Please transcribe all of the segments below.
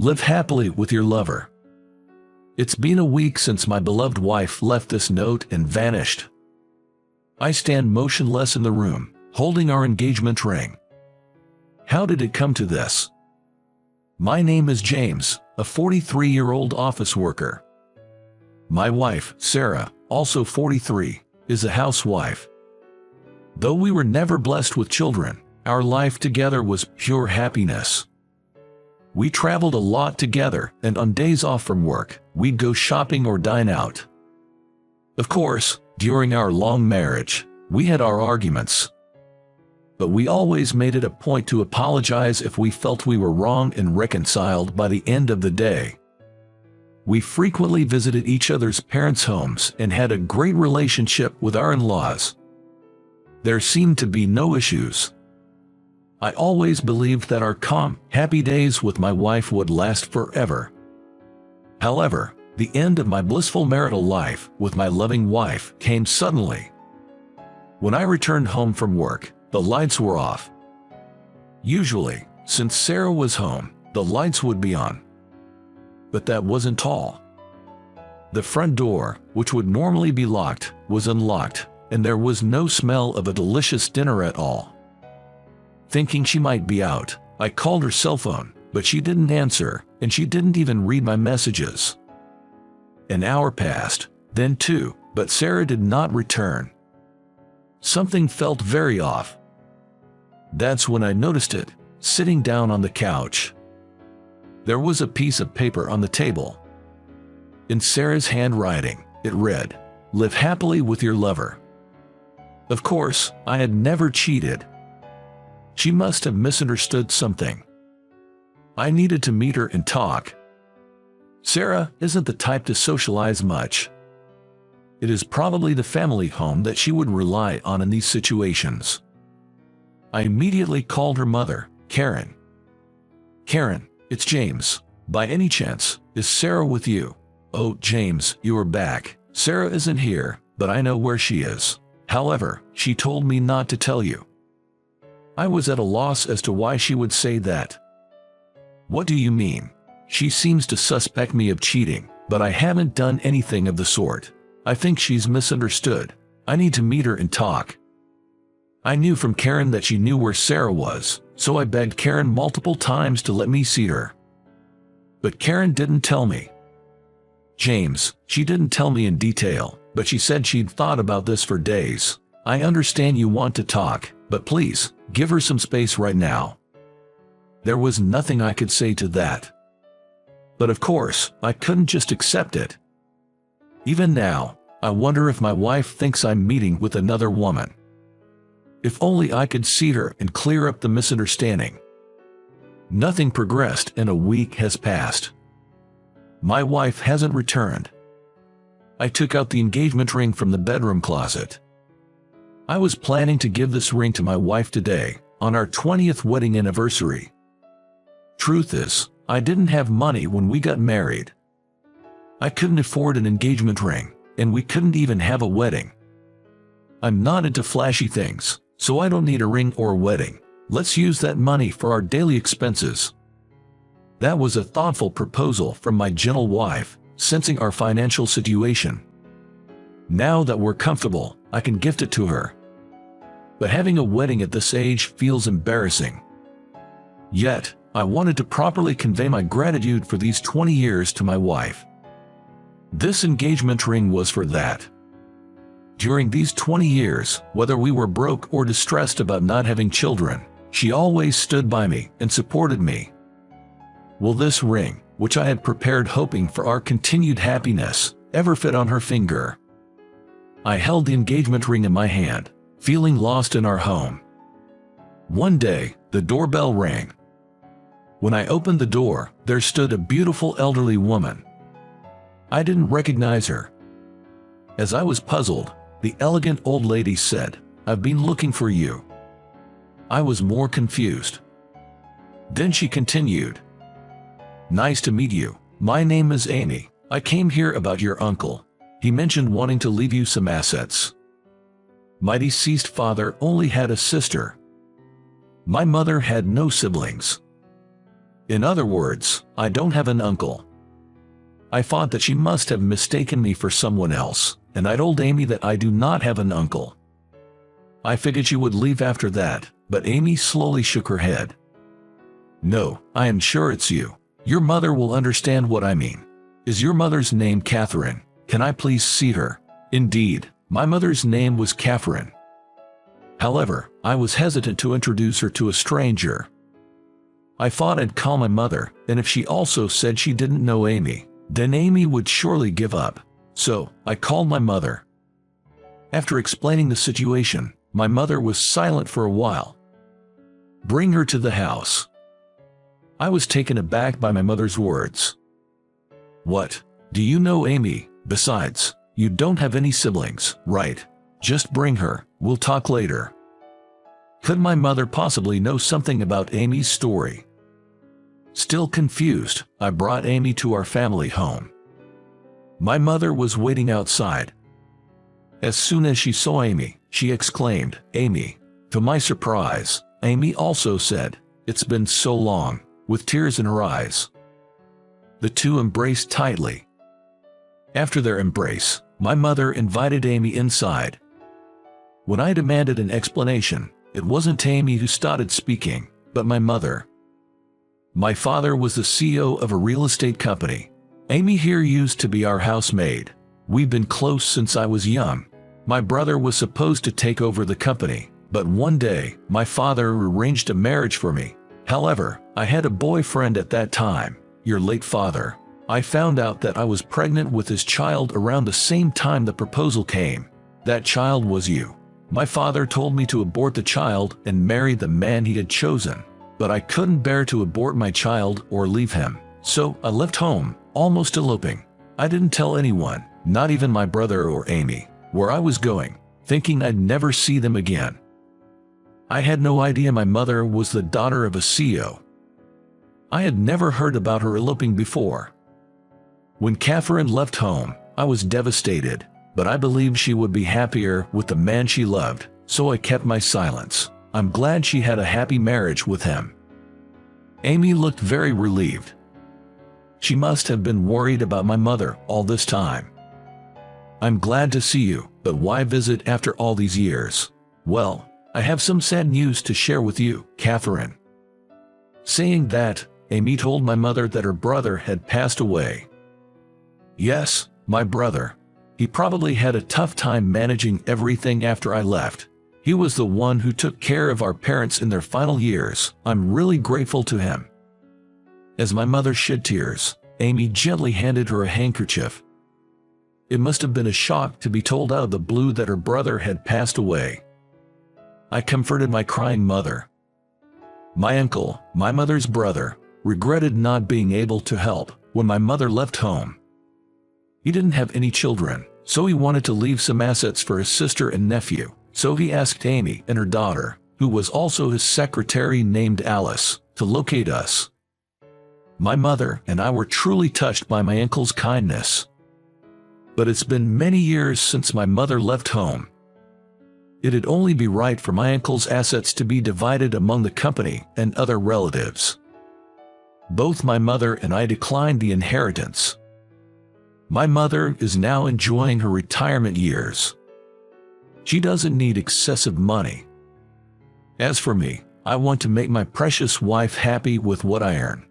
Live happily with your lover. It's been a week since my beloved wife left this note and vanished. I stand motionless in the room, holding our engagement ring. How did it come to this? My name is James, a 43-year-old office worker. My wife, Sarah, also 43, is a housewife. Though we were never blessed with children, our life together was pure happiness. We traveled a lot together, and on days off from work, we'd go shopping or dine out. Of course, during our long marriage, we had our arguments. But we always made it a point to apologize if we felt we were wrong and reconciled by the end of the day. We frequently visited each other's parents' homes and had a great relationship with our in-laws. There seemed to be no issues. I always believed that our calm, happy days with my wife would last forever. However, the end of my blissful marital life with my loving wife came suddenly. When I returned home from work, the lights were off. Usually, since Sarah was home, the lights would be on. But that wasn't all. The front door, which would normally be locked, was unlocked, and there was no smell of a delicious dinner at all. Thinking she might be out, I called her cell phone, but she didn't answer, and she didn't even read my messages. An hour passed, then two, but Sarah did not return. Something felt very off. That's when I noticed it, sitting down on the couch. There was a piece of paper on the table. In Sarah's handwriting, it read, "Live happily with your lover." Of course, I had never cheated. She must have misunderstood something. I needed to meet her and talk. Sarah isn't the type to socialize much. It is probably the family home that she would rely on in these situations. I immediately called her mother, Karen. "Karen, it's James. By any chance, is Sarah with you?" "Oh, James, you are back. Sarah isn't here, but I know where she is. However, she told me not to tell you." I was at a loss as to why she would say that. "What do you mean? She seems to suspect me of cheating, but I haven't done anything of the sort. I think she's misunderstood. I need to meet her and talk." I knew from Karen that she knew where Sarah was, so I begged Karen multiple times to let me see her. But Karen didn't tell me. "James, she didn't tell me in detail, but she said she'd thought about this for days. I understand you want to talk, but please, give her some space right now." There was nothing I could say to that. But of course, I couldn't just accept it. Even now, I wonder if my wife thinks I'm meeting with another woman. If only I could see her and clear up the misunderstanding. Nothing progressed and a week has passed. My wife hasn't returned. I took out the engagement ring from the bedroom closet. I was planning to give this ring to my wife today, on our 20th wedding anniversary. Truth is, I didn't have money when we got married. I couldn't afford an engagement ring, and we couldn't even have a wedding. I'm not into flashy things, so I don't need a ring or a wedding. Let's use that money for our daily expenses. That was a thoughtful proposal from my gentle wife, sensing our financial situation. Now that we're comfortable, I can gift it to her. But having a wedding at this age feels embarrassing. Yet, I wanted to properly convey my gratitude for these 20 years to my wife. This engagement ring was for that. During these 20 years, whether we were broke or distressed about not having children, she always stood by me and supported me. Will this ring, which I had prepared hoping for our continued happiness, ever fit on her finger? I held the engagement ring in my hand, feeling lost in our home. One day, the doorbell rang. When I opened the door, there stood a beautiful elderly woman. I didn't recognize her. As I was puzzled, the elegant old lady said, "I've been looking for you." I was more confused. Then she continued, "Nice to meet you. My name is Amy. I came here about your uncle. He mentioned wanting to leave you some assets. My deceased father only had a sister. My mother had no siblings. In other words, I don't have an uncle. I thought that she must have mistaken me for someone else, and I told Amy that I do not have an uncle. I figured she would leave after that, but Amy slowly shook her head. No, I am sure it's you. Your mother will understand what I mean. Is your mother's name Catherine? Can I please see her? Indeed, my mother's name was Catherine. However, I was hesitant to introduce her to a stranger. I thought I'd call my mother, and if she also said she didn't know Amy, then Amy would surely give up. So, I called my mother. After explaining the situation, my mother was silent for a while. Bring her to the house. I was taken aback by my mother's words. What? Do you know Amy? Besides, you don't have any siblings, right? Just bring her, we'll talk later. Could my mother possibly know something about Amy's story? Still confused, I brought Amy to our family home. My mother was waiting outside. As soon as she saw Amy, she exclaimed, "Amy." To my surprise, Amy also said, "It's been so long," with tears in her eyes. The two embraced tightly. After their embrace, my mother invited Amy inside. When I demanded an explanation, it wasn't Amy who started speaking, but my mother. My father was the CEO of a real estate company. Amy here used to be our housemaid. We've been close since I was young. My brother was supposed to take over the company, but one day, my father arranged a marriage for me. However, I had a boyfriend at that time, your late father. I found out that I was pregnant with his child around the same time the proposal came. That child was you. My father told me to abort the child and marry the man he had chosen, but I couldn't bear to abort my child or leave him. So I left home, almost eloping. I didn't tell anyone, not even my brother or Amy, where I was going, thinking I'd never see them again. I had no idea my mother was the daughter of a CEO. I had never heard about her eloping before. When Catherine left home, I was devastated, but I believed she would be happier with the man she loved, so I kept my silence. I'm glad she had a happy marriage with him. Amy looked very relieved. She must have been worried about my mother all this time. I'm glad to see you, but why visit after all these years? Well, I have some sad news to share with you, Catherine. Saying that, Amy told my mother that her brother had passed away. Yes, my brother. He probably had a tough time managing everything after I left. He was the one who took care of our parents in their final years. I'm really grateful to him. As my mother shed tears, Amy gently handed her a handkerchief. It must have been a shock to be told out of the blue that her brother had passed away. I comforted my crying mother. My uncle, my mother's brother, regretted not being able to help when my mother left home. He didn't have any children, so he wanted to leave some assets for his sister and nephew, so he asked Amy and her daughter, who was also his secretary named Alice, to locate us. My mother and I were truly touched by my uncle's kindness. But it's been many years since my mother left home. It'd only be right for my uncle's assets to be divided among the company and other relatives. Both my mother and I declined the inheritance. My mother is now enjoying her retirement years. She doesn't need excessive money. As for me, I want to make my precious wife happy with what I earn.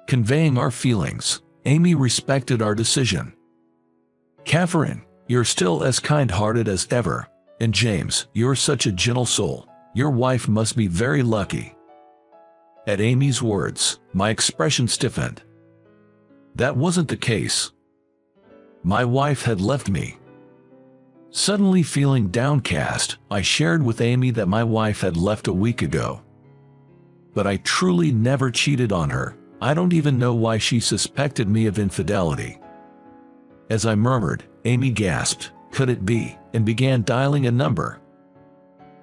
Conveying our feelings, Amy respected our decision. Catherine, you're still as kind-hearted as ever. And James, you're such a gentle soul. Your wife must be very lucky. At Amy's words, my expression stiffened. That wasn't the case. My wife had left me. Suddenly feeling downcast, I shared with Amy that my wife had left a week ago. But I truly never cheated on her. I don't even know why she suspected me of infidelity. As I murmured, Amy gasped, "Could it be?" and began dialing a number.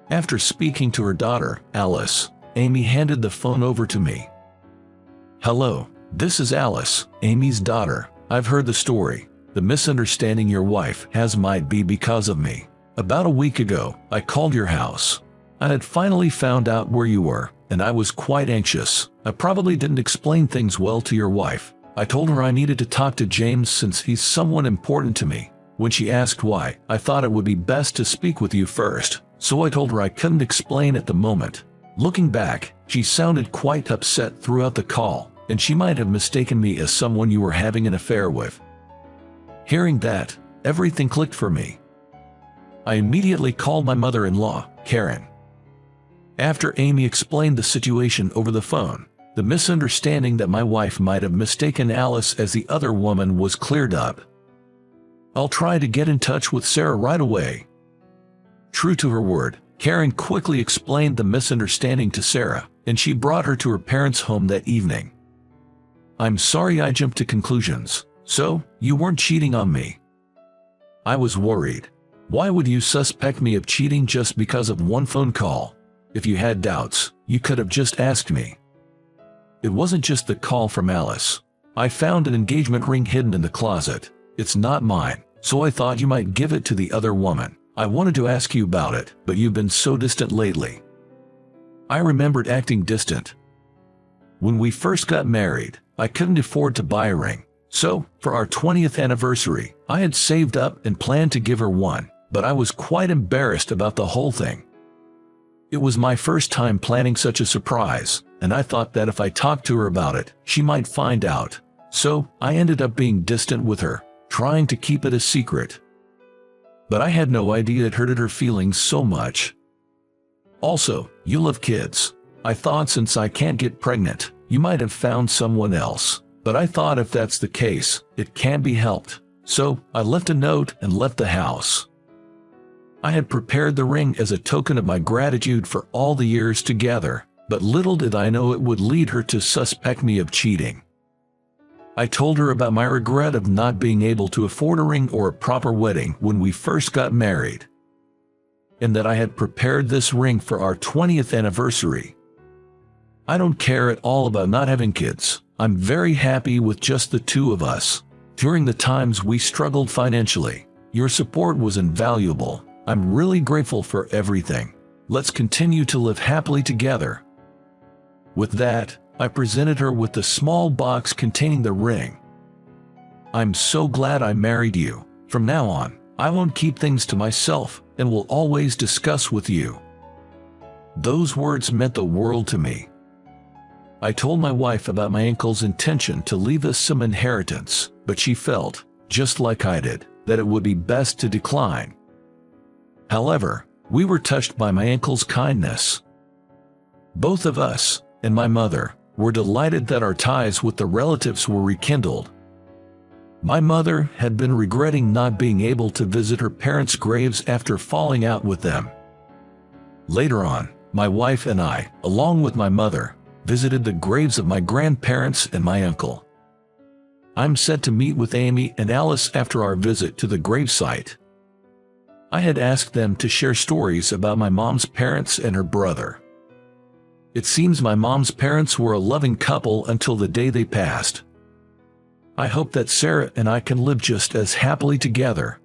After speaking to her daughter, Alice, Amy handed the phone over to me. "Hello, this is Alice, Amy's daughter. I've heard the story. The misunderstanding your wife has might be because of me. About a week ago, I called your house. I had finally found out where you were, and I was quite anxious. I probably didn't explain things well to your wife. I told her I needed to talk to James since he's someone important to me. When she asked why, I thought it would be best to speak with you first, so I told her I couldn't explain at the moment. Looking back, she sounded quite upset throughout the call, and she might have mistaken me as someone you were having an affair with. Hearing that, everything clicked for me. I immediately called my mother-in-law, Karen. After Amy explained the situation over the phone, the misunderstanding that my wife might have mistaken Alice as the other woman was cleared up. I'll try to get in touch with Sarah right away. True to her word, Karen quickly explained the misunderstanding to Sarah, and she brought her to her parents' home that evening. I'm sorry I jumped to conclusions. So, you weren't cheating on me? I was worried. Why would you suspect me of cheating just because of one phone call? If you had doubts, you could have just asked me. It wasn't just the call from Alice. I found an engagement ring hidden in the closet. It's not mine, so I thought you might give it to the other woman. I wanted to ask you about it, but you've been so distant lately. I remembered acting distant. When we first got married, I couldn't afford to buy a ring. So, for our 20th anniversary, I had saved up and planned to give her one, but I was quite embarrassed about the whole thing. It was my first time planning such a surprise, and I thought that if I talked to her about it, she might find out. So, I ended up being distant with her, trying to keep it a secret. But I had no idea it hurted her feelings so much. Also, you love kids. I thought since I can't get pregnant, you might have found someone else. But I thought if that's the case, it can't be helped. So, I left a note and left the house. I had prepared the ring as a token of my gratitude for all the years together, but little did I know it would lead her to suspect me of cheating. I told her about my regret of not being able to afford a ring or a proper wedding when we first got married, and that I had prepared this ring for our 20th anniversary. I don't care at all about not having kids. I'm very happy with just the two of us. During the times we struggled financially, your support was invaluable. I'm really grateful for everything. Let's continue to live happily together. With that, I presented her with the small box containing the ring. I'm so glad I married you. From now on, I won't keep things to myself and will always discuss with you. Those words meant the world to me. I told my wife about my uncle's intention to leave us some inheritance, but she felt, just like I did, that it would be best to decline. However, we were touched by my uncle's kindness. Both of us, and my mother, were delighted that our ties with the relatives were rekindled. My mother had been regretting not being able to visit her parents' graves after falling out with them. Later on, my wife and I, along with my mother, visited the graves of my grandparents and my uncle. I'm set to meet with Amy and Alice after our visit to the gravesite. I had asked them to share stories about my mom's parents and her brother. It seems my mom's parents were a loving couple until the day they passed. I hope that Sarah and I can live just as happily together.